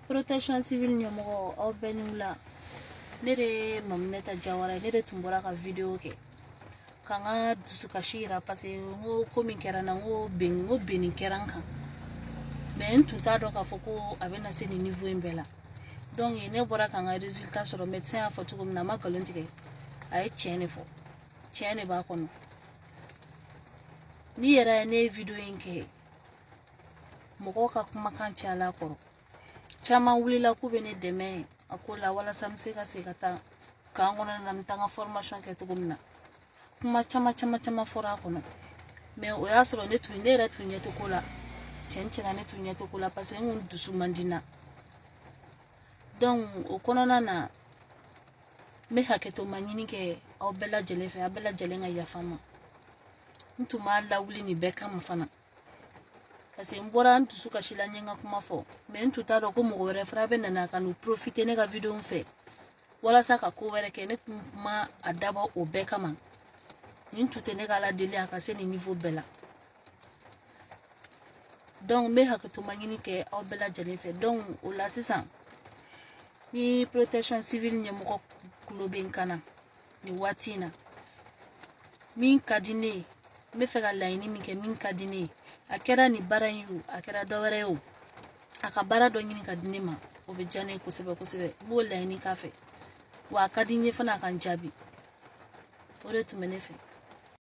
protection civil nyomo au benula nere mamneta jawara nere tumbora ka video ke kanga dusukashira parce ngo komi kera na ngo beni keranka mais tuta do ka foko abena seni niveau imbela donc ne bora kanga résultat sur le médecin a foto comme na makalontige ay tiene fo tiene ba kono ni yera ne video inke moko ka kuma kan chala koro chama wulila ku bene deme akola wala samse ka sekata ka ngona na mtanga formation ke to gumna kuma chama fora kono mais o ya soro ne tunera tunye to kola chenchera ne tunye to kola parce que ngun dusu mandina donc o kono na me haketo manyini ke au bella jele fe abella jele nga ya fama ntuma la wuli ni beka mafana parce que mbora ntu suka shila nyenga kuma fo mais ntu ta do ko mo refra be na kanu profiter ne ga video mfe wala saka ko were ke ne kuma adaba o beka man ntu te ne ga la deli aka se ni niveau bella donc me haketo manyini ke au bella jele fe donc o la sisan ni protection civil nyemoko klobin kana ni watina min kadine me fega laini mi ke min kadine akera ni barayu akera dowere yo aka bara do nyini kadine ma obe jane kusebe mo laini kafe wa kadine fana kan jabi ore tu menefe